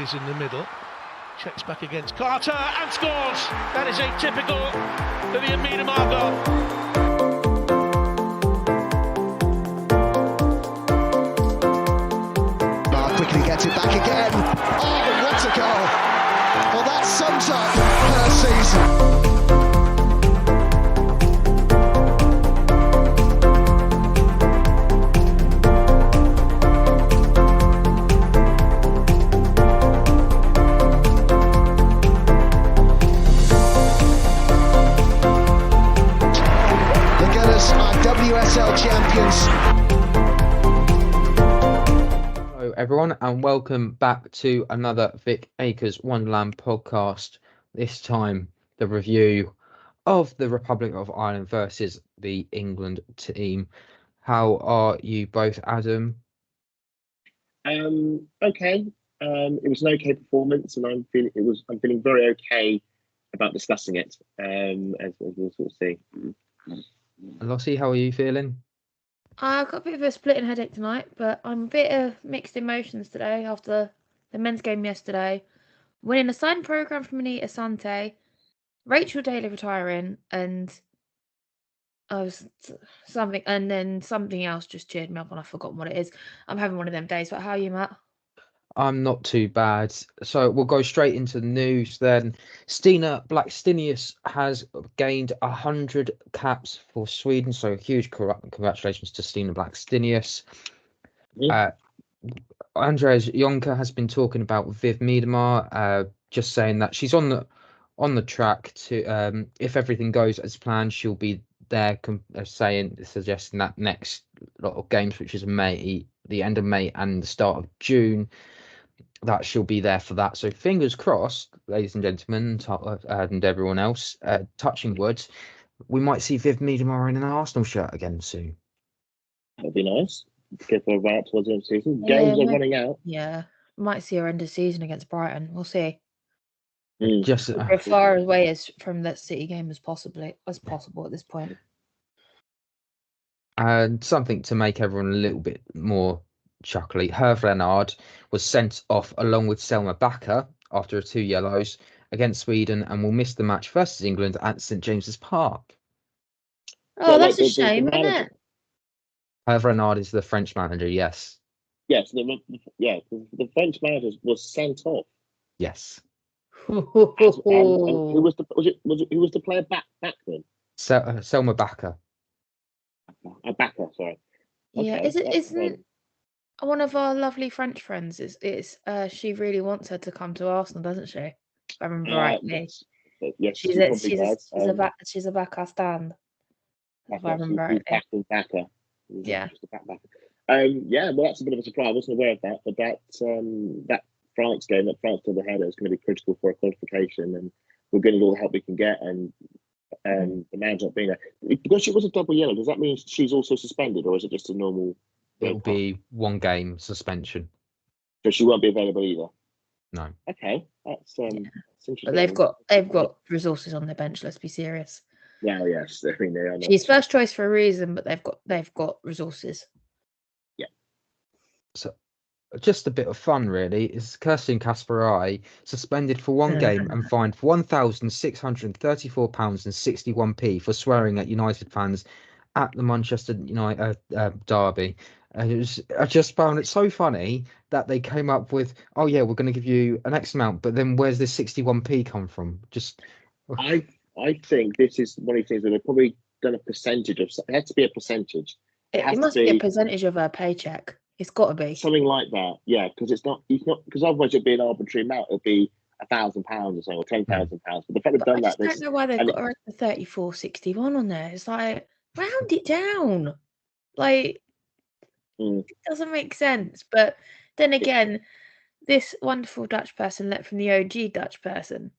Davies in the middle. Checks back against Carter and scores. That is atypical for the Miedemar goal. Quickly gets it back again. Oh, what a goal! Well, that sums up her season. The Gunners are WSL champions. Hello everyone and welcome back to another Vic Akers Wonderland podcast. This time the review of the Republic of Ireland versus the England team. How are you both, Adam? Okay. It was an okay performance, and I'm feeling very okay about discussing it. As we'll sort of see. Lottie, how are you feeling? I've got a bit of a splitting headache tonight, but I'm a bit of mixed emotions today after the men's game yesterday. Winning a signed programme from Anita Sante, Rachel Daly retiring, and then something else just cheered me up and I've forgotten what it is. I'm having one of them days, but how are you, Matt? I'm not too bad. So we'll go straight into the news then. Stina Blackstenius has gained 100 caps for Sweden. So huge congratulations to Stina Blackstenius. Andreas Jonker has been talking about Viv Miedemar, just saying that she's on the track to, if everything goes as planned, she'll be there, suggesting that next lot of games, which is May, the end of May and the start of June, that she'll be there for that. So fingers crossed, ladies and gentlemen, and everyone else, touching wood, we might see Viv Miedemar in an Arsenal shirt again soon. That'd be nice. Get for a right towards the end of the season. Games are running out. Yeah, might see her end of season against Brighton. We'll see. Just We're as far away as from that City game as possible at this point. And something to make everyone a little bit more chuckly. Herve Renard was sent off along with Selma Bakker after 2 yellows against Sweden and will miss the match versus England at St James's Park. Oh, that's a shame, isn't it? Herve Renard is the French manager, yes. Yes, the French manager was sent off. Yes. And who was the player back then? Selma Bakker. Bakker, sorry. Yeah, Okay, isn't one of our lovely French friends she really wants her to come to Arsenal, doesn't she? If I remember rightly. Yes, she's a Bakker stand. If I remember rightly. Bakker. Yeah. Well, that's a bit of a surprise. I wasn't aware of that, but that France game, that France to the header, is going to be critical for a qualification, and we're going to need all the help we can get. And the manager not being there, because she was a double yellow, does that mean she's also suspended, or is it just a normal? It'll be 1 game suspension. So she won't be available either. No. Okay, that's interesting. But they've got resources on their bench. Let's be serious. Well, yes, I mean they are. She's first choice for a reason, but they've got resources. Yeah. So, just a bit of fun, really, is Kirsten Kasparai suspended for 1 game and fined for £1,634.61 for swearing at United fans at the Manchester United derby. And I just found it so funny that they came up with, oh yeah, we're going to give you an X amount, but then where's this 61p come from? I think this is one of the things where they've probably done a percentage of. It has to be a percentage. It must be a percentage of her paycheck. It's got to be something like that. Yeah, because it's not because otherwise it'd be an arbitrary amount. It'll be £1,000 or something, or £10,000. But the fact they've done that, I don't know why they've got her at 34.61 on there. It's like round it down. Like it doesn't make sense. But then again, this wonderful Dutch person leapt from the OG Dutch person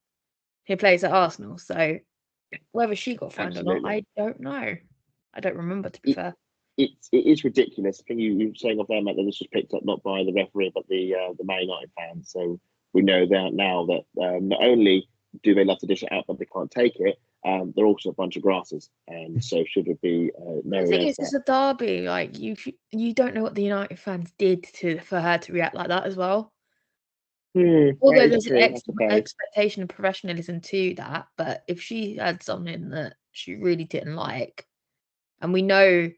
who plays at Arsenal. So whether she got fined or not, I don't know. I don't remember, to be fair. It is ridiculous. I think you were saying off there, Matt, that this was picked up not by the referee, but the Man United fans. So we know that now that not only do they love to dish it out, but they can't take it, they're also a bunch of grasses. And so should it be no? I think it's a derby. Like you don't know what the United fans did for her to react like that as well. Although that is there's true, an I suppose. expectation of professionalism to that, but if she had something that she really didn't like, and we know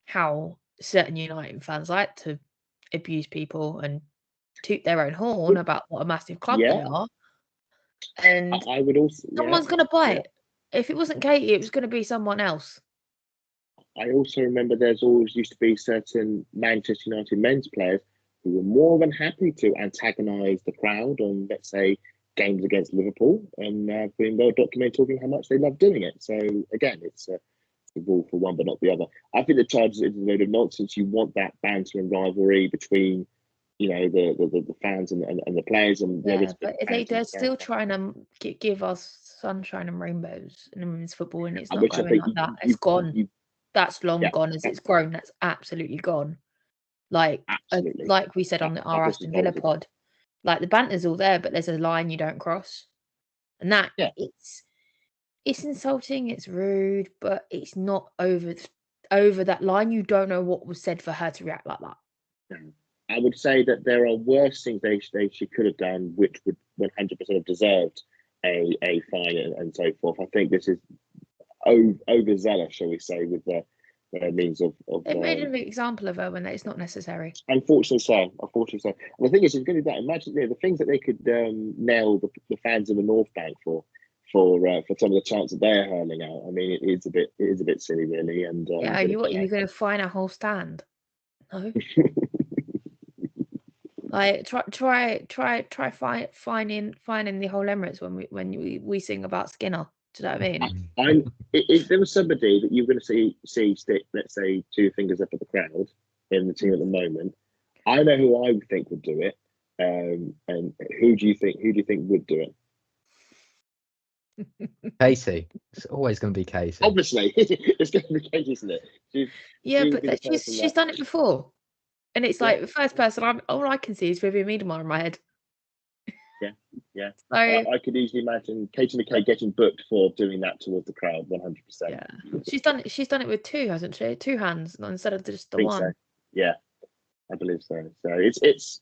how certain United fans like to abuse people and toot their own horn about what a massive club they Yeah, are, and I would also. someone's going to bite. If it wasn't Katie, it was going to be someone else. I also remember there's always used to be certain Manchester United men's players who were more than happy to antagonise the crowd on, let's say, games against Liverpool, and been well documented talking how much they love doing it. So again, it's a rule for one but not the other. I think the Chargers is a load of nonsense. You want that banter and rivalry between, the fans and the players, and Yeah, but they're still trying to give us sunshine and rainbows in women's football, and it's not going like that. It's gone. That's long gone. As it's grown, that's absolutely gone. Like we said on our Aston Villa pod, like the banter's all there, but there's a line you don't cross, and that it's insulting, it's rude, but it's not over that line. You don't know what was said for her to react like that. I would say that there are worse things she could have done, which would 100% have deserved a fine and so forth. I think this is overzealous, shall we say, with the means of. They made an example of her when it's not necessary. Unfortunately so. And the thing is, it's going to be that. Imagine the things that they could nail the fans in the North Bank for some of the chants that they're hurling out. I mean, it is a bit silly, really. And you're going to fine a whole stand? No. Like try finding the whole Emirates when we sing about Skinner. Do you know what I mean? If there was somebody that you're going to see stick, let's say, two fingers up at the crowd in the team at the moment, I know who I would think would do it. And who do you think would do it? Katie. It's always going to be Katie. Obviously, it's going to be Katie, isn't it? But she's done it before. And it's like the first person all I can see is Vivian Miedemar in my head. Yeah. So, I could easily imagine Katie McKay getting booked for doing that towards the crowd, 100%. Yeah, she's done it with two, hasn't she? Two hands instead of just the one. So. Yeah, I believe so. So it's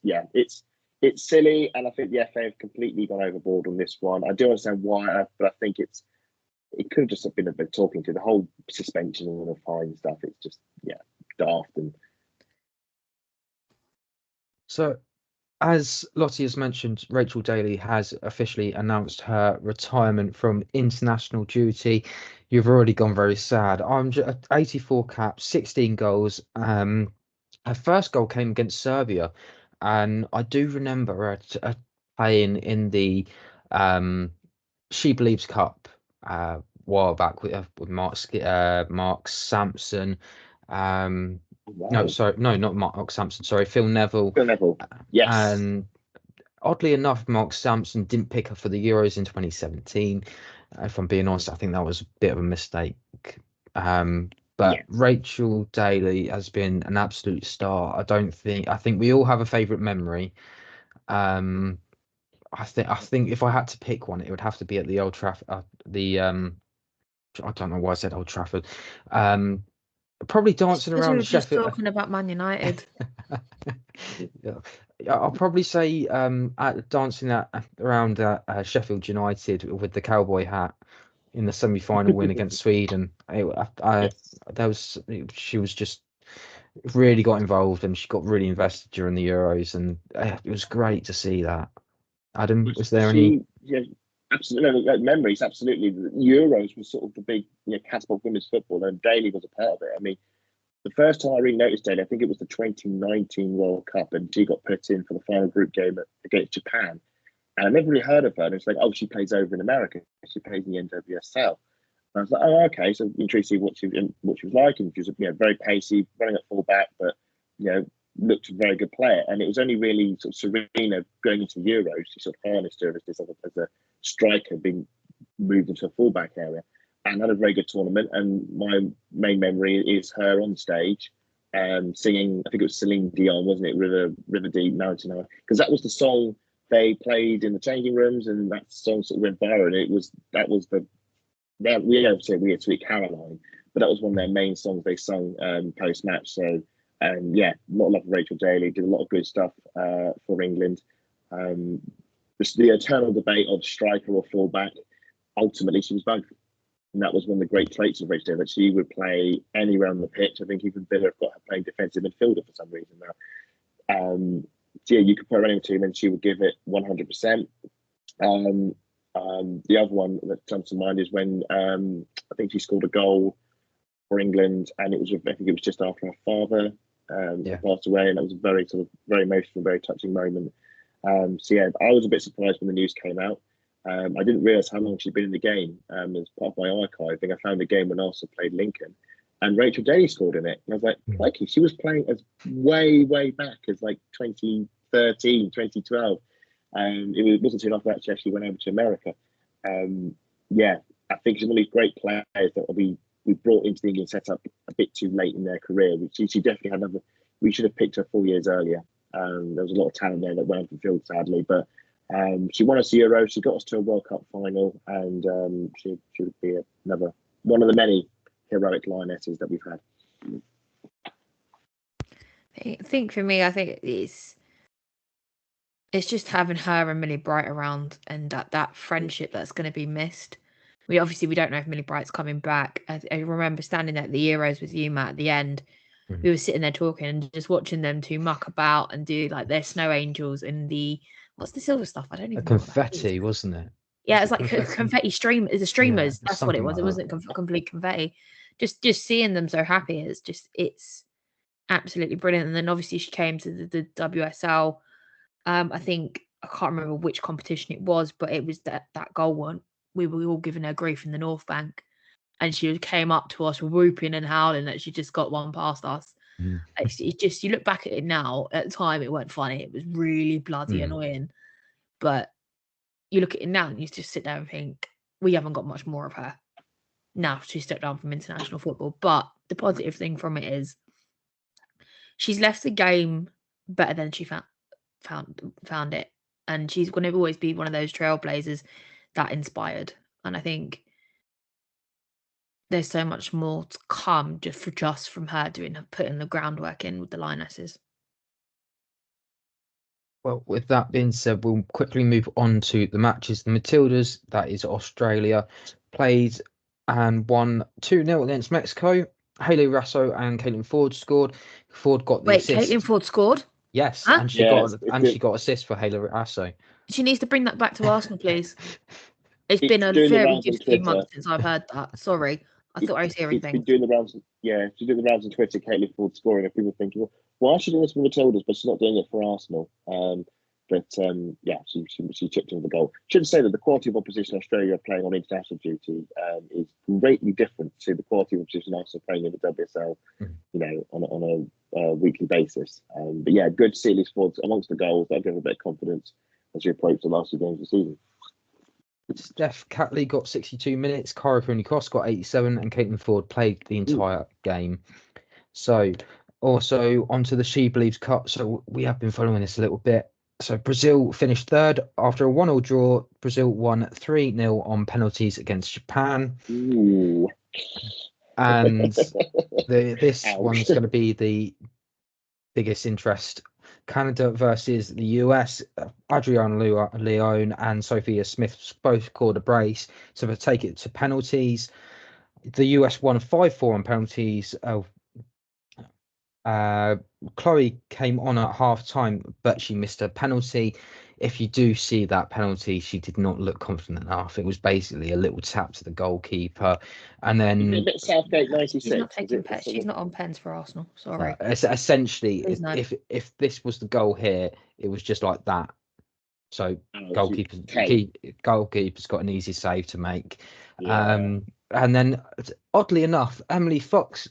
silly, and I think the FA have completely gone overboard on this one. I do understand why, but I think it could have just been a bit talking to the whole suspension and the fine stuff. It's just daft and. So, as Lottie has mentioned, Rachel Daly has officially announced her retirement from international duty. You've already gone very sad. I'm just 84 caps, 16 goals. Her first goal came against Serbia, and I do remember her playing in the She Believes Cup a while back with Mark Sampson. Wow. No, sorry, no, not Mark Sampson. Sorry, Phil Neville. Phil Neville, yes. And oddly enough, Mark Sampson didn't pick her for the Euros in 2017. If I'm being honest, I think that was a bit of a mistake. But Rachel Daly has been an absolute star. I think we all have a favourite memory. I think if I had to pick one, it would have to be at the Old Trafford. I don't know why I said Old Trafford. Probably dancing around Sheffield. Just talking about Man United. I'll probably say dancing around Sheffield United with the cowboy hat in the semi-final win against Sweden. She was just really got involved, and she got really invested during the Euros, and it was great to see that. Adam, was there any? Yeah, absolutely. Memories, absolutely. The Euros was sort of the big catapult of women's football, and Daly was a part of it. I mean, the first time I really noticed Daly, I think it was the 2019 World Cup, and she got put in for the final group game against Japan. And I never really heard of her. And it's like, oh, she plays over in America. She plays in the NWSL. And I was like, oh, okay. So intrigued to see what she was like, and she was very pacey, running at full back, but looked a very good player. And it was only really sort of Serena going into Euros, she sort of harnessed her as a striker being moved into a fullback area, and had a very good tournament. And my main memory is her on stage singing, I think it was Celine Dion, wasn't it? River Deep, Mountain High, because that was the song they played in the changing rooms, and that song sort of went viral. We had Sweet Caroline, but that was one of their main songs they sung post match. So a lot of love for Rachel Daly, did a lot of good stuff for England. The eternal debate of striker or fullback. Ultimately, she was both. And that was one of the great traits of Rachel, that she would play anywhere on the pitch. I think even Villa have got her playing defensive midfielder for some reason now. So yeah, you could put her anywhere team and she would give it 100%. The other one that comes to mind is when I think she scored a goal for England, and I think it was just after her father passed away, and that was a very very emotional, very touching moment. So yeah, I was a bit surprised when the news came out. I didn't realise how long she'd been in the game. As part of my archiving, I found the game when Arsenal played Lincoln, and Rachel Daly scored in it. And I was like, crikey, she was playing as way back as like 2013, 2012. It wasn't too long after that she actually went over to America. Yeah, I think she's one of these great players that we brought into the England setup a bit too late in their career. She definitely had another. We should have picked her 4 years earlier. There was a lot of talent there that went off the field, sadly, but she won us Euro. She got us to a World Cup final, and she would be another one of the many heroic Lionesses that we've had. I think for me, I think it's just having her and Millie Bright around, and that friendship that's going to be missed. We don't know if Millie Bright's coming back. I remember standing at the Euros with you, Matt, at the end. We were sitting there talking and just watching them two muck about and do like their snow angels and what's the silver stuff? I don't even know. Confetti, wasn't it? Yeah, it's like confetti streamers. The streamers. Yeah, that's what it was. Like it wasn't complete confetti. Just seeing them so happy. It's absolutely brilliant. And then obviously she came to the WSL. I think I can't remember which competition it was, but it was that goal one. We were all giving her grief in the North Bank, and she came up to us whooping and howling that she just got one past us. It's just, you look back at it now. At the time, it weren't funny. It was really bloody annoying. But you look at it now, and you just sit there and think, we haven't got much more of her. Now she stepped down from international football. But the positive thing from it is she's left the game better than she found it, and she's going to always be one of those trailblazers that inspired. And I think there's so much more to come just from her putting the groundwork in with the Lionesses. Well, with that being said, we'll quickly move on to the matches. The Matildas, that is Australia, played and won 2-0 against Mexico. Hayley Raso and Caitlin Ford scored. Ford got the assist. Caitlin Ford scored? Yes, huh? and she got assist for Hayley Raso. She needs to bring that back to Arsenal, please. It's been a very good few months since I've heard that. Sorry. I thought I was hearing things. She's doing the rounds on Twitter, Caitlin Ford scoring, and people thinking, well, why is she doing this for Matildas, but she's not doing it for Arsenal? She chipped in the goal. Should say that the quality of opposition Australia are playing on international duty is greatly different to the quality of opposition Arsenal playing in the WSL, on a weekly basis. But yeah, good to see these Fords amongst the goals. That'll give her a bit of confidence as we approach the last 2 games of the season. Steph Catley got 62 minutes, Cara Cooney-Cross got 87, and Caitlin Ford played the entire game. So, also onto the She Believes Cup. So, we have been following this a little bit. So, Brazil finished third after a 1-1 draw. Brazil won 3-0 on penalties against Japan. Ooh. And this one's going to be the biggest interest. Canada versus the US. Adriana Leone and Sophia Smith both scored a brace to take it to penalties. The US won 5-4 on penalties. Chloe came on at half time, but she missed a penalty. If you do see that penalty, she did not look confident enough. It was basically a little tap to the goalkeeper, and then a bit Southgate 96. She's not taking she's not on pens for Arsenal. Sorry. Essentially, if this was the goal here, it was just like that. So goalkeeper's got an easy save to make. Yeah. And then, oddly enough, Emily Fox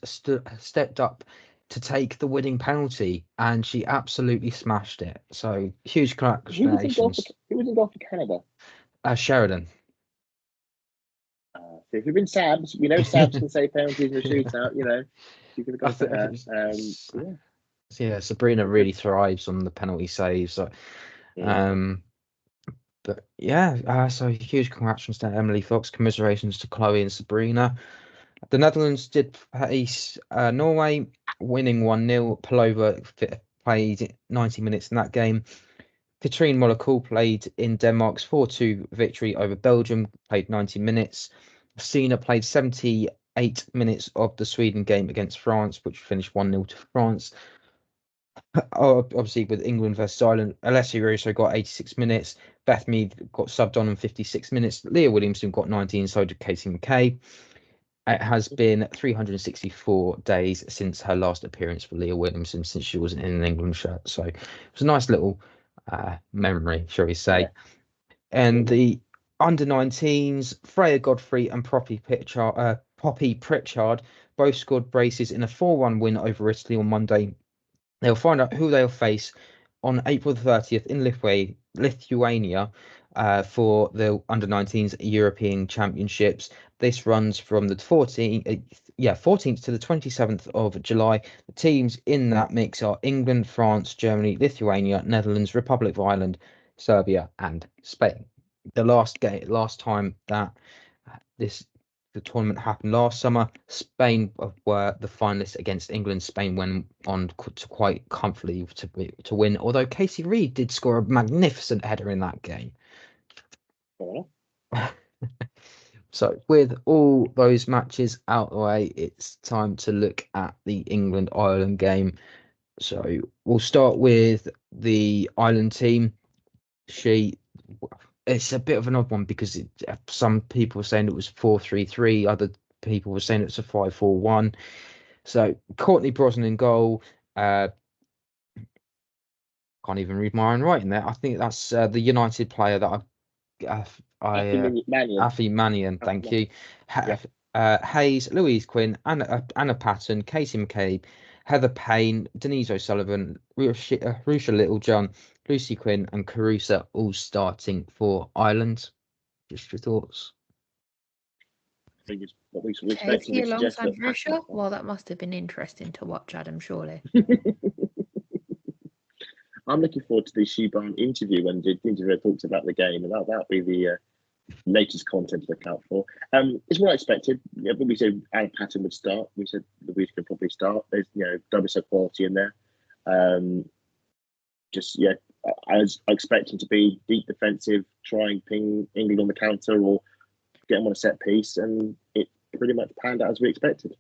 stepped up to take the winning penalty, and she absolutely smashed it. So huge congratulations. Who was in goal for Canada? Sheridan. So if you've been Sabs, we know Sabs can save penalties in a shootout. You could have gone for her. Yeah, Sabrina really thrives on the penalty saves. So, so huge congratulations to Emily Fox. Commiserations to Chloe and Sabrina. The Netherlands did face Norway, winning 1-0. Palova played 90 minutes in that game. Katrine Mollekul played in Denmark's 4-2 victory over Belgium, played 90 minutes. Sina played 78 minutes of the Sweden game against France, which finished 1-0 to France. Obviously, with England versus Ireland, Alessia Russo got 86 minutes. Beth Mead got subbed on 56 minutes. Leah Williamson got 19, so did Katie McCabe. It has been 364 days since her last appearance for Leah Williamson, since she wasn't in an England shirt. So it was a nice little memory, shall we say. Yeah. And the under-19s, Freya Godfrey and Poppy Pritchard both scored braces in a 4-1 win over Italy on Monday. They'll find out who they'll face on April the 30th in Lithuania for the under-19s European Championships. This runs from the 14th to the 27th of July. The teams in that mix are England, France, Germany, Lithuania, Netherlands, Republic of Ireland, Serbia, and Spain. The last time that the tournament happened last summer, Spain were the finalists against England. Spain went on to quite comfortably to win, although Casey Reed did score a magnificent header in that game. Oh. So with all those matches out the way, it's time to look at the England-Ireland game. So we'll start with the Ireland team. It's a bit of an odd one because some people were saying it was 4-3-3, other people were saying it's a 5-4-1. So Courtney Brosnan in goal. Can't even read my own writing there. I think that's the United player that Afi Mannion, thank you. Hayes, Louise Quinn, Anna Patton, Katie McCabe, Heather Payne, Denise O'Sullivan, Rusha Littlejohn, Lucy Quinn, and Carusa all starting for Ireland. Just your thoughts? I think it's what we should Katie alongside Rusha? Well, that must have been interesting to watch, Adam, surely. I'm looking forward to the Shubham interview when the interviewer talks about the game, and that'll be the latest content to look out for. It's what I expected. Yeah, but we said Anna Patton would start. We said Louise could probably start. There's double quality in there. I was expecting to be deep defensive, try and ping England on the counter or get them on a set piece, and it pretty much panned out as we expected.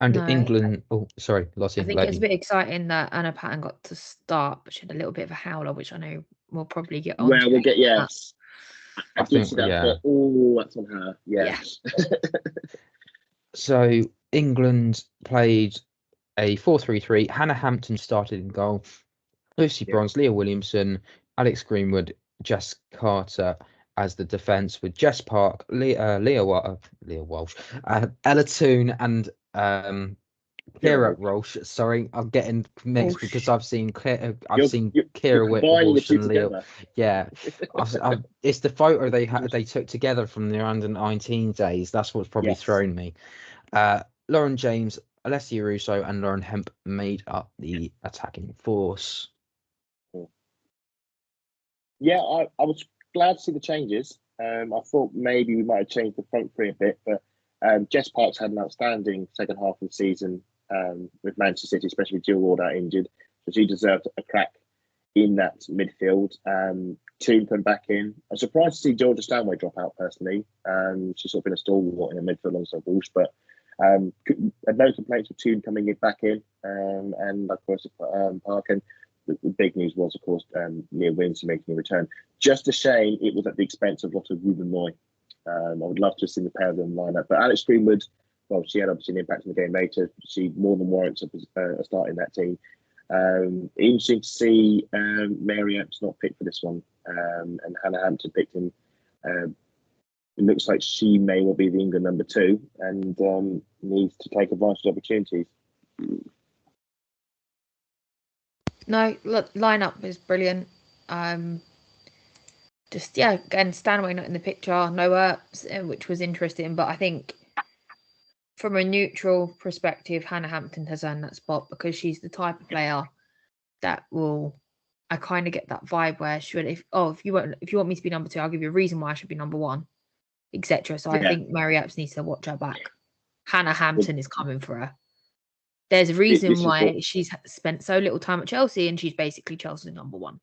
And England, sorry, Lottie. I think it's a bit exciting that Anna Patton got to start, but she had a little bit of a howler, which I know we'll probably get on. Well, we'll get, yes. I think see that. Yeah. That's on her. Yes. Yeah. So England played a 4-3-3. Hannah Hampton started in goal. Lucy Bronze, Leah Williamson, Alex Greenwood, Jess Carter as the defence, with Jess Park, Leah Walsh, Ella Toone, and Kira Walsh. Sorry, I'm getting mixed because I've seen Kira Walsh and Leah. Yeah, it's the photo they took together from their under-19 days. That's what's probably thrown me. Lauren James, Alessia Russo, and Lauren Hemp made up the attacking force. Yeah, I was glad to see the changes. I thought maybe we might have changed the front three a bit, but Jess Parks had an outstanding second half of the season with Manchester City, especially with Jill Ward out injured. So she deserved a crack in that midfield. Toone come back in. I'm surprised to see Georgia Stanway drop out personally. She's sort of been a stalwart in the midfield alongside Walsh, but had no complaints with Toone coming back in, and of course Park. And the big news was, of course, Leah Williamson making a return. Just a shame it was at the expense of Lotte Ruben-Moy. I would love to have seen the pair of them line up. But Alex Greenwood, well, she had obviously an impact on the game later. She more than warrants a start in that team. Interesting to see Mary Epps not picked for this one, and Hannah Hampton picked him. It looks like she may well be the England number 2 and needs to take advantage of opportunities. No, look, lineup is brilliant. Again, Stanway not in the picture, no Earps, which was interesting. But I think from a neutral perspective, Hannah Hampton has earned that spot because she's the type of player that will. I kind of get that vibe where if you want me to be number 2, I'll give you a reason why I should be number 1, etc. So I think Mary Epps needs to watch her back. Hannah Hampton is coming for her. There's a reason why she's spent so little time at Chelsea and she's basically Chelsea's number 1.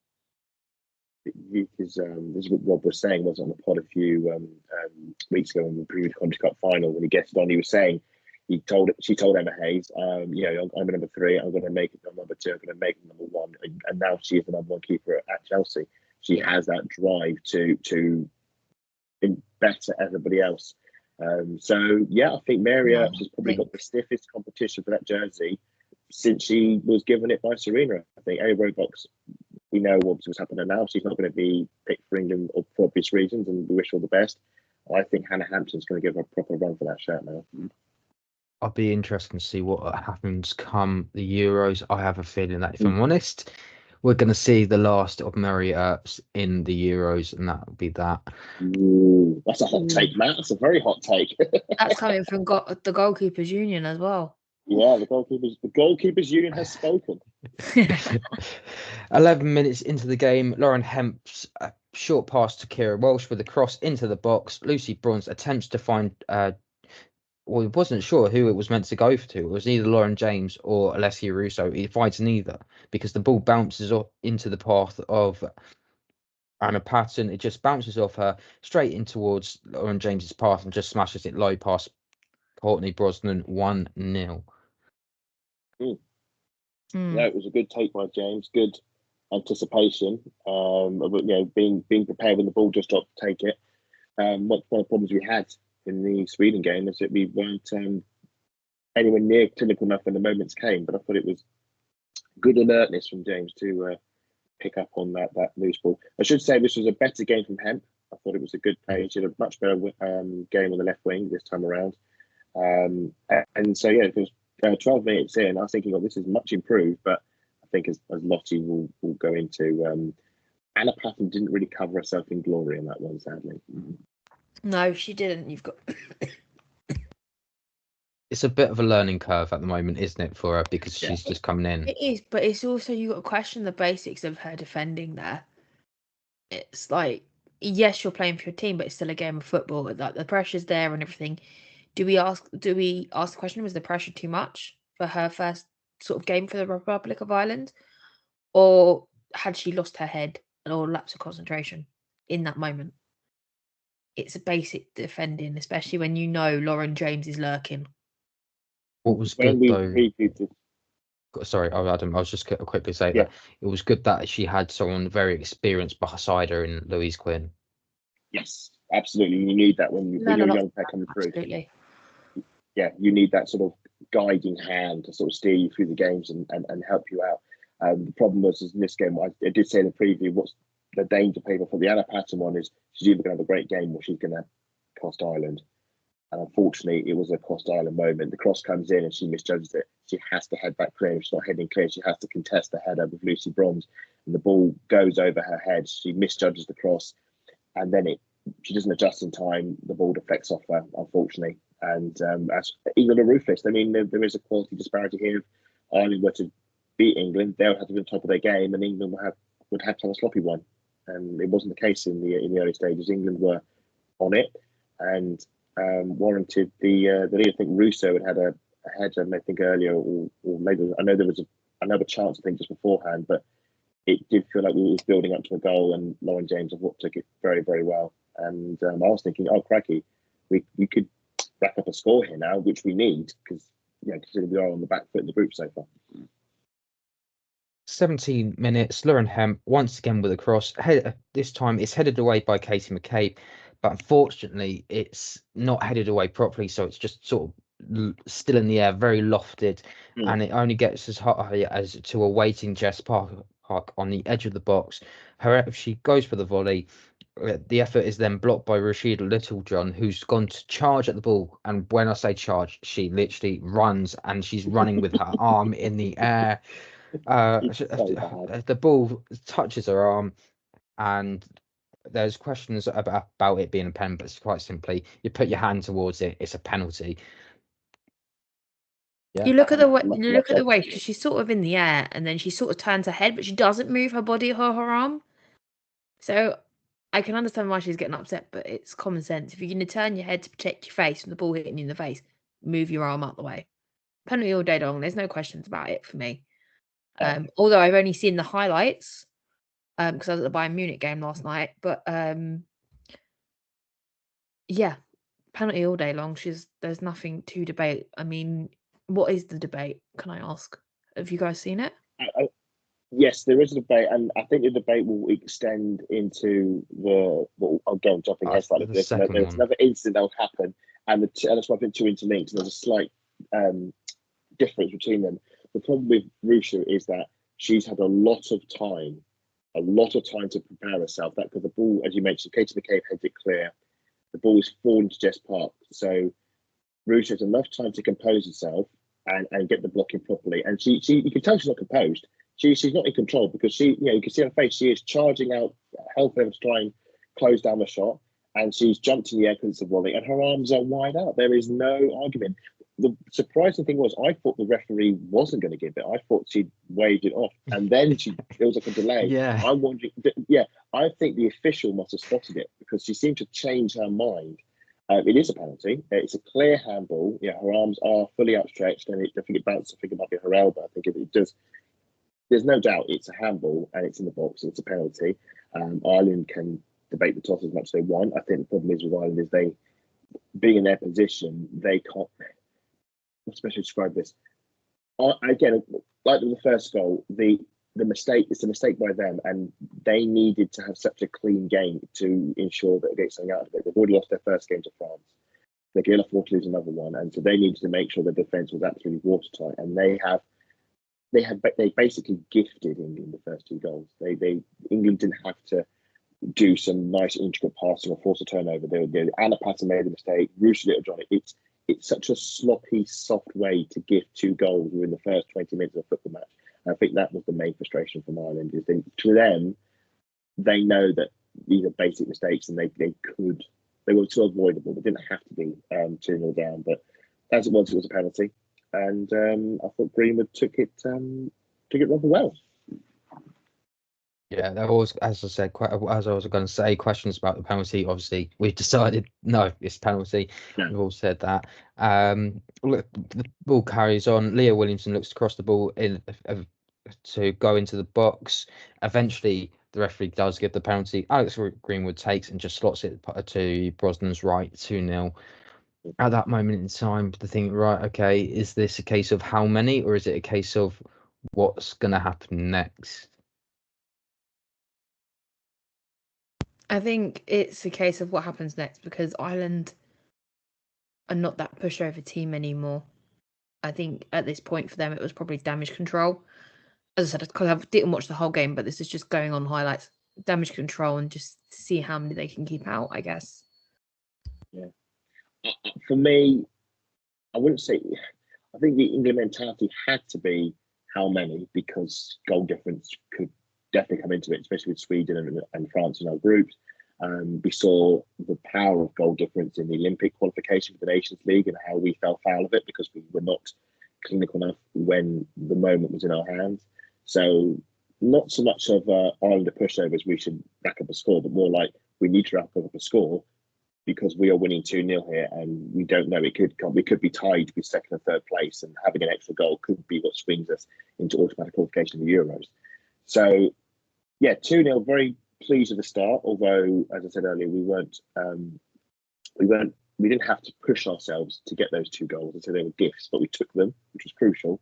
this is what Rob was saying, was on the pod a few weeks ago in the previous Country Cup final when he guested on. He was saying she told Emma Hayes, I'm a number 3. I'm going to make it number 2. I'm going to make it number 1, and now she is the number 1 keeper at Chelsea. She has that drive to better everybody else. So yeah, I think Mary Earps has probably got the stiffest competition for that jersey since she was given it by Serena. I think Ellie Roebuck's, we know what's happening now. She's not going to be picked for England for obvious reasons, and we wish her all the best. I think Hannah Hampton's going to give her a proper run for that shirt now. I'll be interested to see what happens come the Euros. I have a feeling that, if I'm honest, we're going to see the last of Mary Earps in the Euros, and that'll be that. Ooh, that's a hot take, Matt. That's a very hot take. That's coming from the Goalkeepers Union as well. Yeah, the goalkeepers union has spoken. 11 minutes into the game, Lauren Hemp's short pass to Kira Walsh with a cross into the box. Lucy Bronze attempts to find, he wasn't sure who it was meant to go to. It was either Lauren James or Alessia Russo. He finds neither because the ball bounces off into the path of Anna Patton. It just bounces off her straight in towards Lauren James's path and just smashes it low past Courtney Brosnan. 1-0. Yeah, it was a good take by James. Good anticipation. Being prepared when the ball just dropped to take it. One of the problems we had in the Sweden game is that we weren't anywhere near clinical enough when the moments came. But I thought it was good alertness from James to pick up on that loose ball. I should say this was a better game from Hemp. I thought it was a good play. She had a much better game on the left wing this time around. And so yeah, it was 12 minutes in. I was thinking, this is much improved, but I think as Lottie will go into, Anna Patton didn't really cover herself in glory in that one, sadly. No, she didn't. You've got. It's a bit of a learning curve at the moment, isn't it, for her, because she's just coming in. It is, but it's also, you've got to question the basics of her defending there. It's like, yes, you're playing for your team, but it's still a game of football. Like, the pressure's there and everything. Do we ask the question, was the pressure too much for her first sort of game for the Republic of Ireland? Or had she lost her head or lapse of concentration in that moment? It's a basic defending, especially when you know Lauren James is lurking. What was good, though... Sorry, Adam, I was just going to quickly say that it was good that she had someone very experienced beside her in Louise Quinn. Yes, absolutely. You need that when you're a young player coming through. Absolutely. Yeah, you need that sort of guiding hand to sort of steer you through the games and help you out. The problem was in this game, I did say in the preview, what's the danger paper for the Anna Patton one is she's either going to have a great game or she's going to cost Ireland. And unfortunately, it was a cost Ireland moment. The cross comes in and she misjudges it. She has to head back clear. If she's not heading clear, she has to contest the header with Lucy Bronze. And the ball goes over her head. She misjudges the cross. And then she doesn't adjust in time. The ball deflects off her, unfortunately. And as England are ruthless. I mean, there is a quality disparity here. If Ireland were to beat England, they would have to be on top of their game, and England would have to have a sloppy one. And it wasn't the case in the early stages. England were on it and warranted the lead. I think Russo had a header, I think earlier, or maybe I know there was another chance, I think, just beforehand, but it did feel like we was building up to a goal, and Lauren James took it very, very well. And I was thinking, oh crikey, we could rack up a score here now, which we need because considering we are on the back foot in the group so far. 17 minutes, Lauren Hemp once again with a cross. This time it's headed away by Katie McCabe, but unfortunately it's not headed away properly, so it's just sort of still in the air, very lofted, and it only gets as high as to a waiting Jess Park on the edge of the box. However, she goes for the volley. The effort is then blocked by Rashida Littlejohn, who's gone to charge at the ball. And when I say charge, she literally runs, and she's running with her arm in the air. The ball touches her arm, and there's questions about it being a pen, but it's quite simply, you put your hand towards it, it's a penalty. Yeah. You look at the way because she's sort of in the air, and then she sort of turns her head, but she doesn't move her body or her arm. So I can understand why she's getting upset, but it's common sense. If you're going to turn your head to protect your face from the ball hitting you in the face, move your arm out the way. Penalty all day long. There's no questions about it for me. Although I've only seen the highlights, because I was at the Bayern Munich game last night. But yeah, penalty all day long. There's nothing to debate. I mean, what is the debate? Can I ask? Have you guys seen it? Yes, there is a debate, and I think the debate will extend into the. Well, again, jumping ahead slightly. There's another incident that will happen, and that's why I think two interlinked. And there's a slight difference between them. The problem with Rusha is that she's had a lot of time to prepare herself. That because the ball, as you mentioned, Katie McCabe heads it clear. The ball is fallen to Jess Park, so Rusha has enough time to compose herself and get the blocking properly. And she you can tell she's not composed. She's not in control because you can see her face. She is charging out, helping to try and close down the shot, and she's jumped in the air because it's a volley, and her arms are wide out. There is no argument. The surprising thing was, I thought the referee wasn't going to give it. I thought she'd waved it off, and then it was like a delay. Yeah, I'm wondering. Yeah, I think the official must have spotted it because she seemed to change her mind. It is a penalty. It's a clear handball. Yeah, her arms are fully outstretched, and I think it bounced. I think it might be her elbow. I think it does. There's no doubt it's a handball and it's in the box. It's a penalty. Ireland can debate the toss as much as they want. I think the problem is with Ireland is they, being in their position, they can't. Especially describe this. Again, like the first goal, the mistake. It's a mistake by them, and they needed to have such a clean game to ensure that they get something out of it. They've already lost their first game to France. They could afford to lose another one, and so they needed to make sure the defence was absolutely watertight. And they basically gifted England the first two goals. England didn't have to do some nice intricate passing or force a turnover. Anna Patten made a mistake. Rusha did it on it. It's such a sloppy, soft way to gift two goals within the first 20 minutes of a football match. And I think that was the main frustration from Ireland. Is to them, they know that these are basic mistakes, and they were too avoidable. They didn't have to be 2-0 down, but as it was a penalty. And I thought Greenwood took it rather well. Yeah, there was, as I said, as I was going to say, questions about the penalty. Obviously, we've decided no, it's penalty. Yeah. We've all said that. Look, the ball carries on. Leah Williamson looks to cross the ball in to go into the box. Eventually, the referee does give the penalty. Alex Greenwood takes and just slots it to Brosnan's right, 2-0. At that moment in time, to think, right, okay, is this a case of how many, or is it a case of what's going to happen next? I think it's a case of what happens next, because Ireland are not that pushover team anymore. I think at this point for them, it was probably damage control. As I said, because I didn't watch the whole game, but this is just going on highlights, damage control, and just see how many they can keep out, I guess. Yeah. For me, I wouldn't say. I think the England mentality had to be how many, because goal difference could definitely come into it, especially with Sweden and France in our groups. We saw the power of goal difference in the Olympic qualification for the Nations League and how we fell foul of it because we were not clinical enough when the moment was in our hands. So not so much of Ireland a pushover as we should rack up a score, but more like we need to rack up a score because we are winning 2-0 here, and we don't know, it could come. We could be tied with second and third place, and having an extra goal could be what swings us into automatic qualification in the Euros. So, yeah, 2-0, very pleased with the start. Although, as I said earlier, we didn't have to push ourselves to get those two goals. I said they were gifts, but we took them, which was crucial.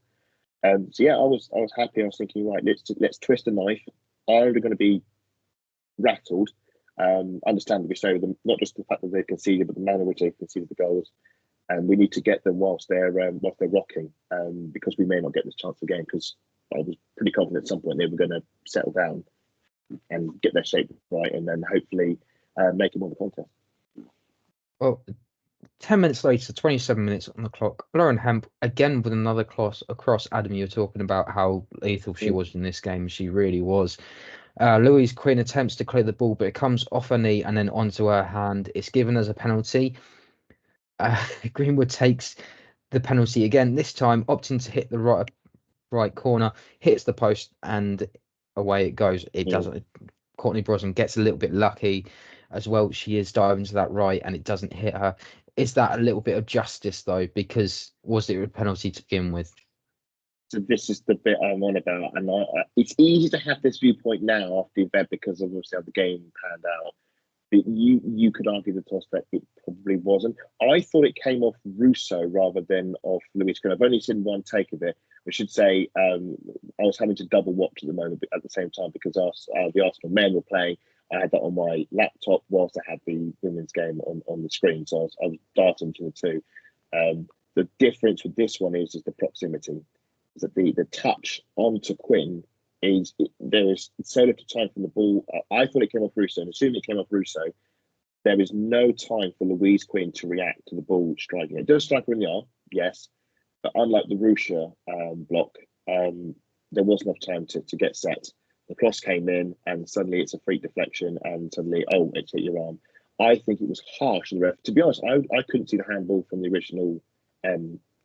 So yeah, I was happy. I was thinking, right, let's twist the knife. Ireland are going to be rattled. Understandably so, not just the fact that they conceded, but the manner in which they conceded the goals. And we need to get them whilst they're rocking, because we may not get this chance again. Because I was pretty confident at some point they were going to settle down and get their shape right, and then hopefully make it more of a contest. Well, 10 minutes later, 27 minutes on the clock, Lauren Hemp again with another across. Adam, you were talking about how lethal she was in this game. She really was. Louise Quinn attempts to clear the ball, but it comes off her knee and then onto her hand. It's given as a penalty. Greenwood takes the penalty again, this time opting to hit the right corner, hits the post, and away it goes. It doesn't. Courtney Brosnan gets a little bit lucky as well. She is diving to that right, and it doesn't hit her. Is that a little bit of justice though? Because was it a penalty to begin with? So this is the bit I'm on about, and it's easy to have this viewpoint now after the event because of obviously how the game panned out. But you could argue the toss that it probably wasn't. I thought it came off Russo rather than off Louise Quinn. I've only seen one take of it. I should say I was having to double watch at the moment at the same time because the Arsenal men were playing. I had that on my laptop whilst I had the women's game on the screen, so I was darting between the two. The difference with this one is the proximity. Is that the touch onto Quinn there is so little time from the ball. I thought it came off Russo, and assuming it came off Russo, there is no time for Louise Quinn to react to the ball striking. It does strike her in the arm, yes, but unlike the Russia block, there wasn't enough time to get set. The cross came in, and suddenly it's a freak deflection, and suddenly, it's hit your arm. I think it was harsh on the ref. To be honest, I couldn't see the handball from the original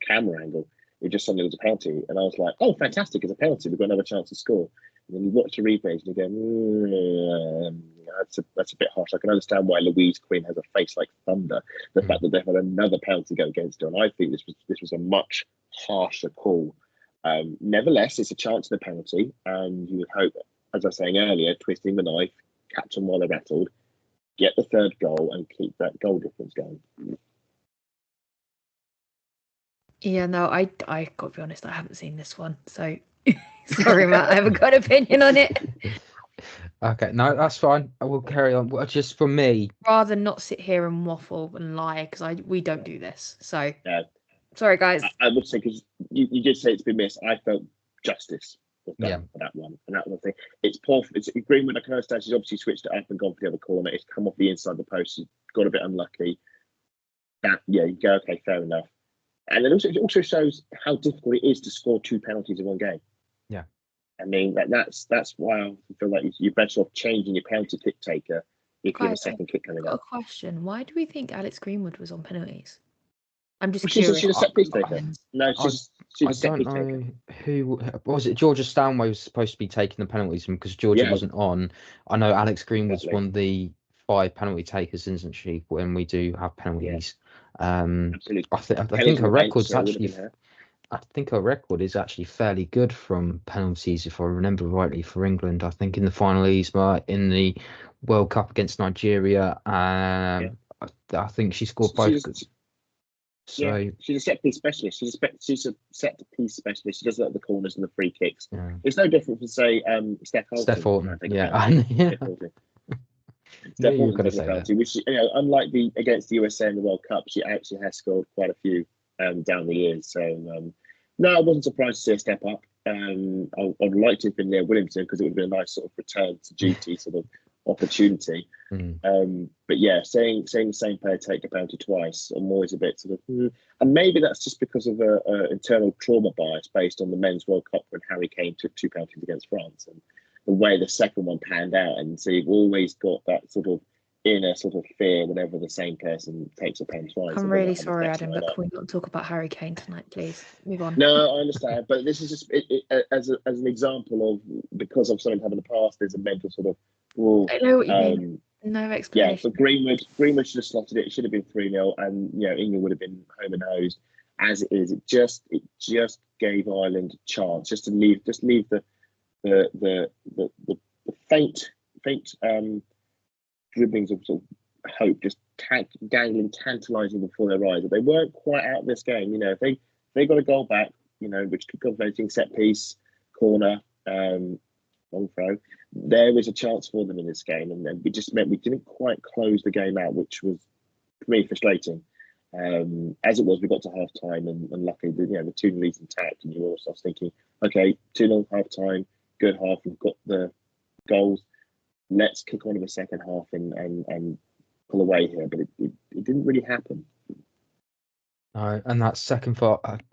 camera angle. It just suddenly was a penalty, and I was like, "Oh, fantastic! It's a penalty. We've got another chance to score." And then you watch the replays and you go, "That's a bit harsh." I can understand why Louise Quinn has a face like thunder. The fact that they've had another penalty go against her, and I think this was a much harsher call. Nevertheless, it's a chance of the penalty, and you would hope, as I was saying earlier, twisting the knife, catch them while they're rattled, get the third goal, and keep that goal difference going. Yeah, no, I got to be honest, I haven't seen this one, so sorry, Matt, I haven't got an opinion on it. Okay, no, that's fine. I will carry on. Well, just for me, Rather not sit here and waffle and lie because we don't do this. So Yeah. sorry, guys. I would say, because you did say it's been missed, I felt justice was done Yeah. for that one. And that one thing, it's poor. It's Greenwood. I can understand she's obviously switched it up and gone for the other corner. It's come off the inside of the post. She got a bit unlucky. You go, okay, fair enough. And then it also shows how difficult it is to score 2 penalties in one game. Yeah. I mean, that's why I feel like you're better off changing your penalty kick taker if you have a second kick coming I've got up. a question. Why do we think Alex Greenwood was on penalties? I'm just She's curious. a set piece taker. No, she's a I set don't piece know taker. who was it. Georgia Stanway was supposed to be taking the penalties, and because Georgia Yeah. wasn't on, I know Alex Greenwood's Exactly. one of the 5 penalty takers, isn't she? When we do have penalties, Absolutely. I think her record's actually. Her. I think her record is actually fairly good from penalties, if I remember rightly, for England. I think in the final Isma, in the World Cup against Nigeria, I think she scored both. She's a set piece specialist. She's a set piece specialist. She does the corners and the free kicks. Yeah. It's no different from, say, Steph Holton. Steph Holton, yeah. Steph you were Holton going to taking say a penalty, which, unlike against the USA in the World Cup, she actually has scored quite a few down the years. So no, I wasn't surprised to see a step up. I'd like to have been Leah Williamson because it would have been a nice sort of return to duty sort of opportunity. But yeah, saying the same player take a penalty twice, I'm always a bit sort of, and maybe that's just because of a internal trauma bias based on the Men's World Cup when Harry Kane took 2 penalties against France and the way the second one panned out. And so you've always got that sort of inner sort of fear whenever the same person takes a pen twice. I'm really sorry, Adam, but can we not talk about Harry Kane tonight, please? Move on. No, I understand, but this is just as an example of, because of something happened in the past, there's a mental sort of. I know what you mean. No explanation. Yeah, but Greenwood should have slotted it. It should have been 3-0, and England would have been home and hosed. As it is, it just gave Ireland a chance, just to leave the faint dribblings of sort of hope, just dangling, tantalising before their eyes. But they weren't quite out of this game. If they got a goal back, which could go voting set piece, corner, long throw, there was a chance for them in this game, and it just meant we didn't quite close the game out, which was, for me, frustrating. As it was, we got to half time, and luckily the 2 leads intact, and you were also thinking, okay, 2-0 half time, good half, we've got the goals, let's kick on in the second half and pull away here, but it didn't really happen. No, and that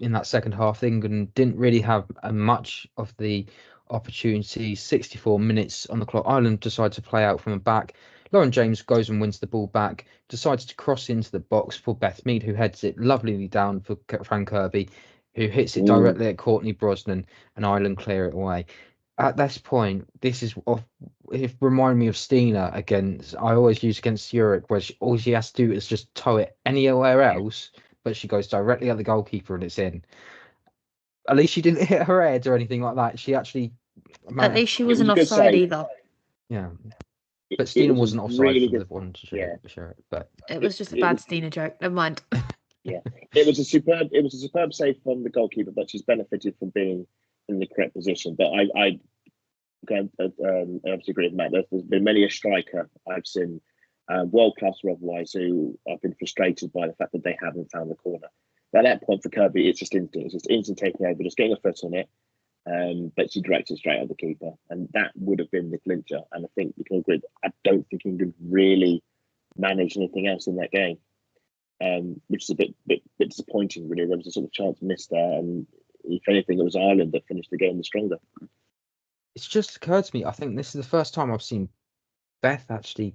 in that second half, England didn't really have much of the opportunity. 64 minutes on the clock. Ireland decided to play out from the back. Lauren James goes and wins the ball back, decides to cross into the box for Beth Mead, who heads it lovely down for Fran Kirby, who hits it directly at Courtney Brosnan, and Ireland clear it away. At this point, it reminded me of Stina against, I always use against Zurich, where all she has to do is just toe it anywhere else, but she goes directly at the goalkeeper and it's in. At least she didn't hit her head or anything like that. She actually At least she was wasn't a good offside save. either. yeah. It But Stina was a wasn't offside really for the good. one to Yeah. share it. But It was just a it bad was- Stina joke. Never mind. Yeah, it was a superb save from the goalkeeper, but she's benefited from being in the correct position. But I obviously agree with Matt. There's been many a striker I've seen, world class or otherwise, who I've been frustrated by the fact that they haven't found the corner. But at that point for Kirby, it's just instant. It's just instant taking over, just getting a foot on it. But she directed straight at the keeper, and that would have been the clincher. And I think we can agree. I don't think England really managed anything else in that game. Which is a bit disappointing, really. There was a sort of chance missed there, and if anything, it was Ireland that finished the game the stronger. it's just occurred to me. I think this is the first time I've seen Beth actually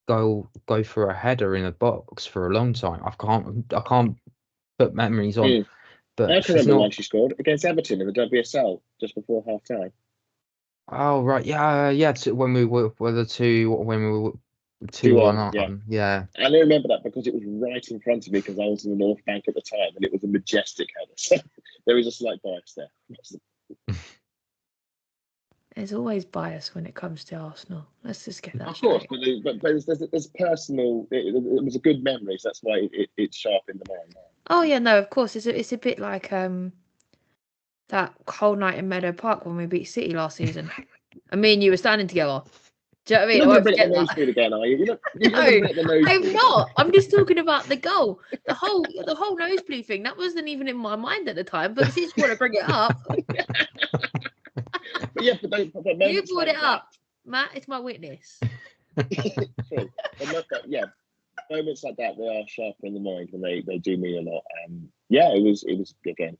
go for a header in a box for a long time. I can't put memories on, but I can she's remember not. one she scored against Everton in the WSL just before half time. Oh right, yeah. When we were 2-1 2-1, yeah. on, yeah. And I remember that because it was right in front of me because I was in the North Bank at the time, and it was a majestic header. So there is a slight bias there. There's always bias when it comes to Arsenal. Let's just get that Of course, straight. but there's personal. It was a good memory, so that's why it's sharp in the mind. Oh yeah, no, of course. It's a bit like that whole night in Meadow Park when we beat City last season. And me and you were standing together. Do you know what I mean? You're I not won't going to forget bring the that. nosebleed again, are you? No, I'm not. I'm just talking about the goal. The whole nosebleed thing. That wasn't even in my mind at the time. But since you want to bring it up, But yeah, but you moments brought like it up, Matt. It's my witness. True. Yeah, moments like that, they are sharper in the mind when they do mean a lot. Yeah, it was again.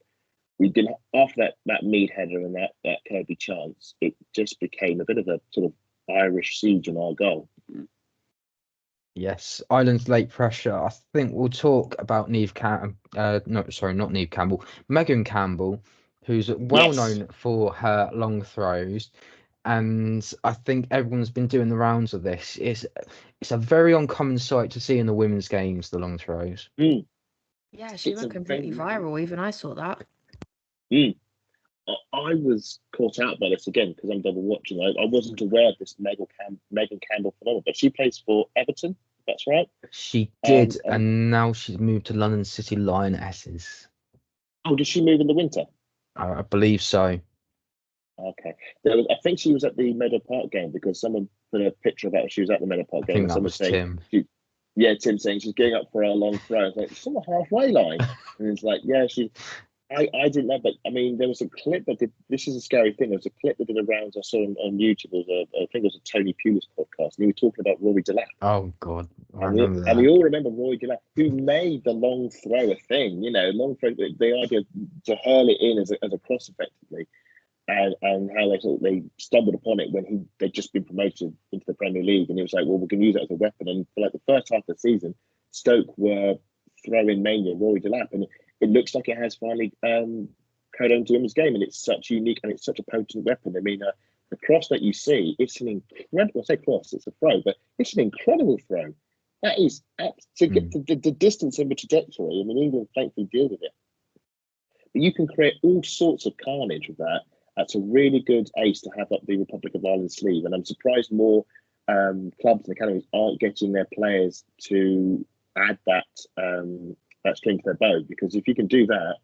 We did after that Mead header and that Kirby chance, it just became a bit of a sort of Irish siege on our goal. Yes, Ireland's late pressure. I think we'll talk about Neve Campbell. Not Neve Campbell. Megan Campbell, who's well known for her long throws, and I think everyone's been doing the rounds of this. It's a very uncommon sight to see in the women's games, the long throws. Yeah, she went completely viral. Even I saw that. I was caught out by this again because I'm double watching. I wasn't aware of this Megan Campbell phenomenon, but she plays for Everton. That's right. She did, and now she's moved to London City Lionesses. Oh, did she move in the winter? I believe so. Okay. I think she was at the Meadow Park game because someone put a picture of her. She was at the Meadow Park game. I think that was Tim. Tim saying she's getting up for a long throw. It's like, she's on the halfway line. And it's like, yeah, I didn't know, but I mean, there was a clip that did. This is a scary thing. There was a clip that did the rounds I saw on YouTube. I think it was a Tony Pulis podcast, and he was talking about Rory Delap. Oh God, I remember that. And we all remember Rory Delap, who made the long throw a thing. You know, long throw, the idea to hurl it in as a cross, effectively, and how they stumbled upon it when they'd just been promoted into the Premier League, and he was like, well, we can use it as a weapon. And for like the first half of the season, Stoke were throwing mania Rory Delap, and it looks like it has finally carried on to women's game, and it's such unique and it's such a potent weapon. I mean, the cross that you see, it's an incredible. I say cross, it's a throw, but it's an incredible throw. That is to get the distance and the trajectory. I mean, England thankfully deal with it, but you can create all sorts of carnage with that. That's a really good ace to have up the Republic of Ireland sleeve, and I'm surprised more clubs and academies aren't getting their players to add that string to their bow, because if you can do that,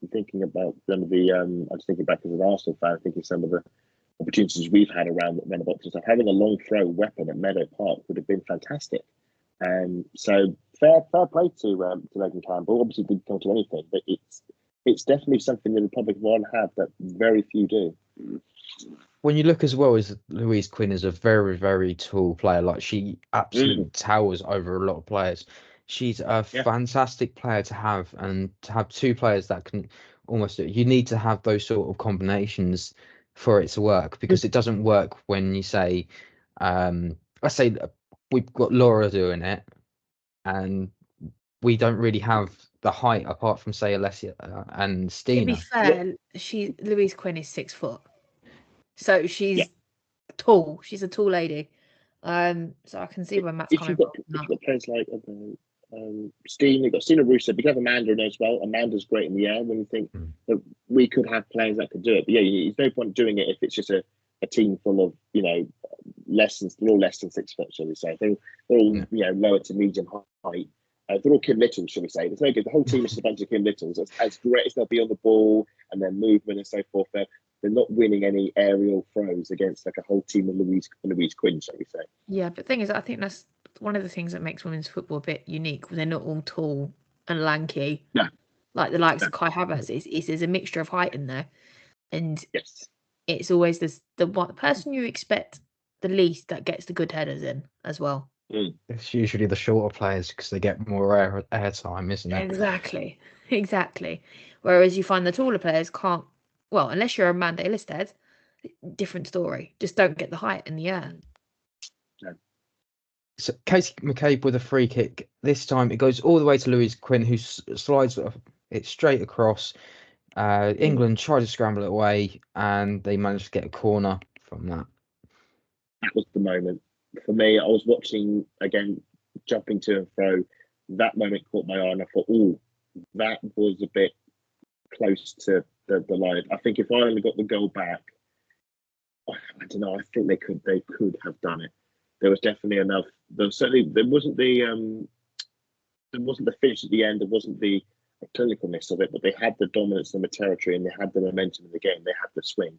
I'm thinking about some of the. I'm just thinking back as an Arsenal fan, thinking some of the opportunities we've had around the boxes. So having a long throw weapon at Meadow Park would have been fantastic. So fair play to Megan Campbell. Obviously, didn't come to anything, but it's definitely something the Republic of Ireland have that very few do. When you look as well as Louise Quinn is a very, very tall player, like she absolutely towers over a lot of players. She's a fantastic player to have, and to have two players that can almost, you need to have those sort of combinations for it to work, because it doesn't work when you say, I say we've got Laura doing it, and we don't really have the height apart from say Alessia and Stina. To be fair, Louise Quinn is 6 foot, so she's tall. She's a tall lady. So I can see where Matt's coming from. You've got players like Stina, you've got Stina Russo, but you have Amanda in as well. Amanda's great in the air. When you think that we could have players that could do it. But yeah, there's no point doing it if it's just a team full of, they're all less than 6 foot, shall we say. They're all, lower to medium height. They're all Kim Littles, shall we say. It's no good. The whole team is just a bunch of Kim Littles. As great as they'll be on the ball and their movement and so forth, they're not winning any aerial throws against like a whole team of Louise Quinn, shall we say. Yeah, but the thing is, I think that's one of the things that makes women's football a bit unique. They're not all tall and lanky. No. Like the likes of Kai Havertz. There's a mixture of height in there. And yes, it's always the one person you expect the least that gets the good headers in as well. It's usually the shorter players because they get more air time, isn't it? Exactly. Whereas you find the taller players can't. Well, unless you're Amanda Ilestead, different story. Just don't get the height in the air. No. So Katie McCabe with a free kick. This time it goes all the way to Louise Quinn, who slides it straight across. England tried to scramble it away, and they managed to get a corner from that. That was the moment. For me, I was watching, again, jumping to and fro. That moment caught my eye, and I thought, that was a bit close to the line. I think if Ireland got the goal back, I don't know, I think they could have done it. There was definitely enough. There wasn't the finish at the end, there wasn't the clinicalness of it, but they had the dominance in the territory and they had the momentum in the game, they had the swing.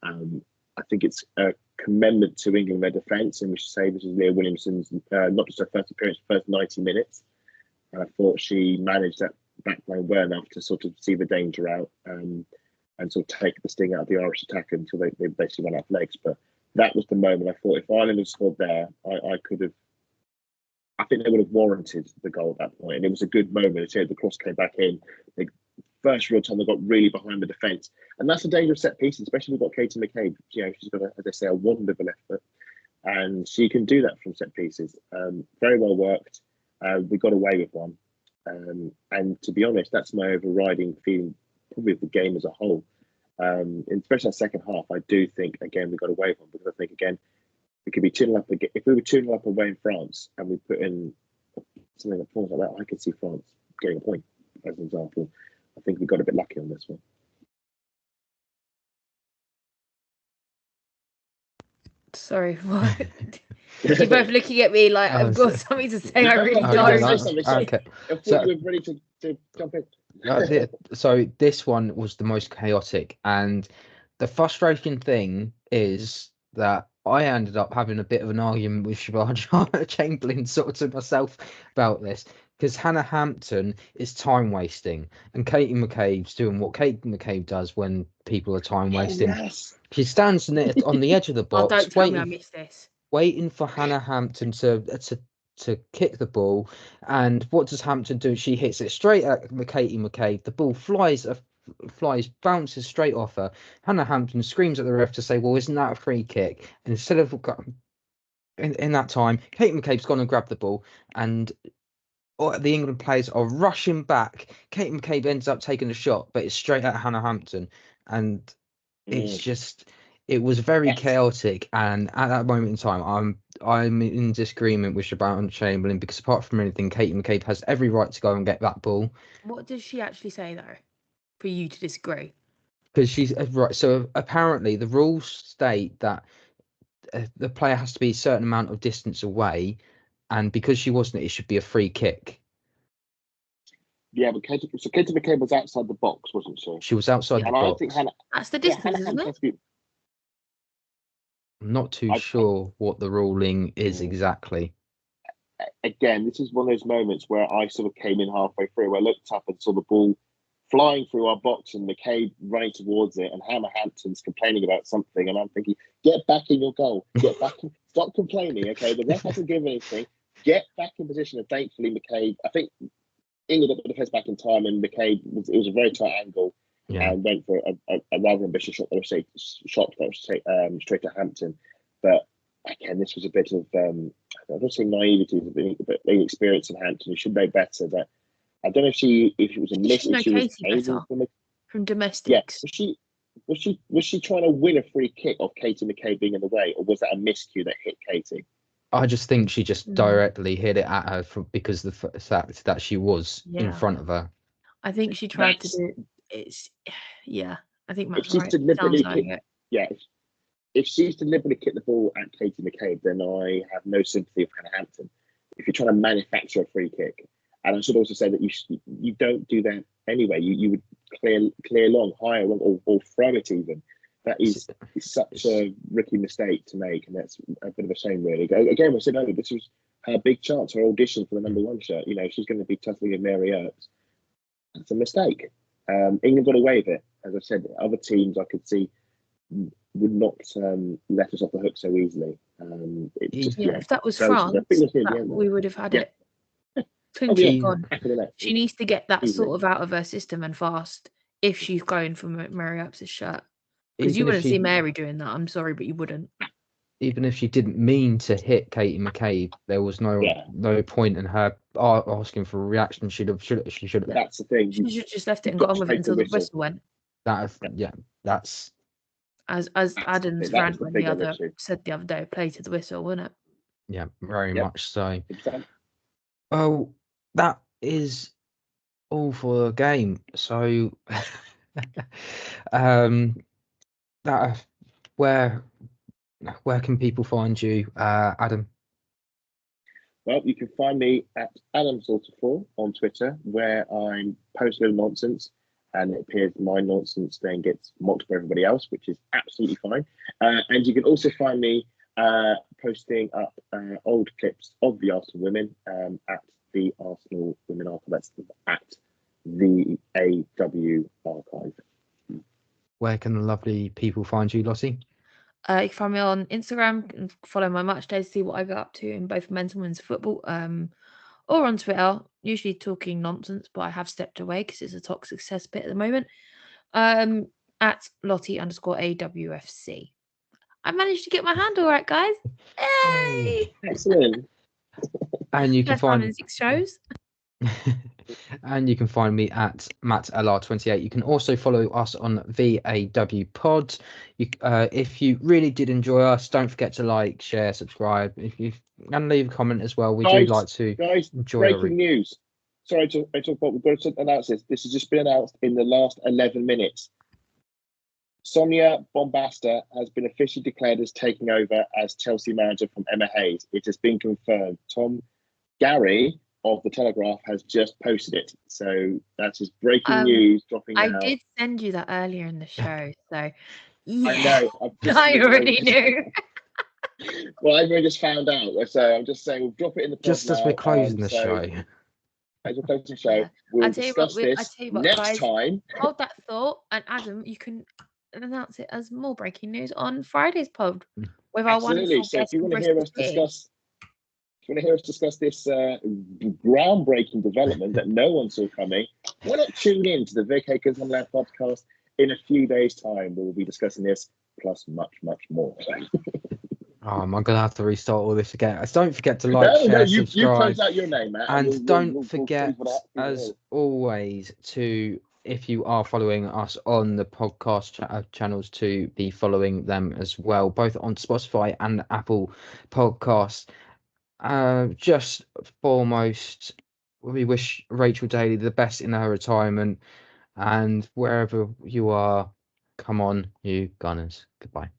I think it's a commendment to England, their defence, and we should say this is Leah Williamson's not just her first appearance, first 90 minutes. And I thought she managed that backline well enough to sort of see the danger out and sort of take the sting out of the Irish attack until they basically ran out of legs. But that was the moment I thought if Ireland had scored there, I think they would have warranted the goal at that point. And it was a good moment. The cross came back in. The first real time they got really behind the defence. And that's a dangerous set piece, especially we've got Katie McCabe. She's got, as I say, a wonder of a left foot. And she can do that from set pieces. Very well worked. We got away with one. And to be honest, that's my overriding feeling, probably of the game as a whole. Especially that second half, I do think, again, we got away with one, because I think, again, we could be 2-0 up again. If we were 2-0 up away in France and we put in something that falls like that, I could see France getting a point, as an example. I think we got a bit lucky on this one. Sorry, what? You're both looking at me like I've got something to say. I really don't. Okay. So we're ready to jump in. So this one was the most chaotic, and the frustrating thing is that I ended up having a bit of an argument with Siobhan Chamberlain sort of to myself about this, because Hannah Hampton is time wasting and Katie McCabe's doing what Katie McCabe does when people are time wasting. Yes. She stands on the edge of the box, Don't tell me I missed this. Waiting for Hannah Hampton to kick the ball, and what does Hampton do? She hits it straight at Katie McCabe. The ball bounces straight off her. Hannah Hampton screams at the ref to say, well, isn't that a free kick? And instead of in that time, Katie McCabe's gone and grabbed the ball, and the England players are rushing back. Katie McCabe ends up taking a shot, but it's straight at Hannah Hampton, and it's just, it was very chaotic. And at that moment in time, I'm in disagreement with Siobhan Chamberlain, because apart from anything, Katie McCabe has every right to go and get that ball. What does she actually say though, for you to disagree? Because she's right. So apparently the rules state that the player has to be a certain amount of distance away, and because she wasn't, it should be a free kick. Yeah, but Katie McCabe was outside the box, wasn't she? She was outside the box. I think that's the distance, isn't it? I'm not too sure what the ruling is exactly. Again, this is one of those moments where I sort of came in halfway through, where I looked up and saw the ball flying through our box and McCabe running towards it, and Hannah Hampton's complaining about something, and I'm thinking, get back in your goal, get back in, stop complaining, okay? The ref hasn't given anything, get back in position. And thankfully McCabe, I think England put the press back in time, and McCabe, it was a very tight angle, and went for a rather ambitious shot that was straight to Hampton. But again, this was a bit of, I don't say naivety, but inexperience in Hampton. You should know better. That I don't know if it was a miss. If she was from domestics. Yeah, was she trying to win a free kick off Katie McCabe being in the way, or was that a miscue that hit Katie? I just think she just directly hit it at her because of the fact that she was in front of her. I think she tried to do. it's yeah. I think If Matt's she's right. deliberately Sounds like it. yeah, if she's deliberately kicked the ball at Katie McCabe, then I have no sympathy for Hannah Hampton. If you're trying to manufacture a free kick, and I should also say that you don't do that anyway. You would clear long, higher, or throw it even. That is such a rookie mistake to make, and that's a bit of a shame, really. Again, we said earlier, this was her big chance, her audition for the number 1 shirt. You know, she's going to be tussling with Mary Earps. It's a mistake. England got away with it. As I said, other teams I could see would not let us off the hook so easily. If that was France, we would have had it. Gone. She needs to get that sort of out of her system and fast if she's going for Mary Earps' shirt. Because you wouldn't see Mary doing that. I'm sorry, but you wouldn't. Even if she didn't mean to hit Katie McCabe, there was no point in her asking for a reaction. She should have. That's the thing. She should have just left it and got on with it until the whistle went. That's as Adam's rant said the other day, play to the whistle, wasn't it? Yeah, very much so. Exactly. Oh, that is all for the game. So, that where can people find you, Adam? Well, you can find me at AdamSalter4 on Twitter, where I'm posting nonsense, and it appears my nonsense then gets mocked by everybody else, which is absolutely fine. And you can also find me posting up old clips of the Arsenal women at the Arsenal Women Archive. That's at the AW Archive. Where can the lovely people find you, Lottie? You can find me on Instagram and follow my match days to see what I get up to in both men's and women's football. Or on Twitter, usually talking nonsense, but I have stepped away because it's a toxic cesspit at the moment. At Lottie_AWFC. I managed to get my handle right, guys. Hey! Excellent. And you can find 6 shows. And you can find me at MattLR28. You can also follow us on VAW Pod. If you really did enjoy us, don't forget to like, share, subscribe. And leave a comment as well. We do like to enjoy breaking news. Sorry to talk about. We've got to announce this. This has just been announced in the last 11 minutes. Sonia Bombasta has been officially declared as taking over as Chelsea manager from Emma Hayes. It has been confirmed. Tom Gary of the Telegraph has just posted it, so that's his breaking news dropping out. I did send you that earlier in the show, so yeah. I know. I already knew. Well, I just found out, so I'm just saying we'll drop it in the just as we're closing the show. As we're closing the show, we'll discuss this next guys, time. Hold that thought, and Adam, you can announce it as more breaking news on Friday's pod with our wonderful So guest. If you want to hear us discuss this groundbreaking development that no one saw coming, why not tune in to the Vic Akers Wonderland podcast in a few days' time? We'll be discussing this plus much, much more. I'm gonna have to restart all this again. Don't forget to like, share, subscribe. You close out your name, Matt, and don't forget, as always, to, if you are following us on the podcast channels, to be following them as well, both on Spotify and Apple Podcasts. Just foremost, we wish Rachel Daly the best in her retirement, and wherever you are, come on, you Gunners. Goodbye.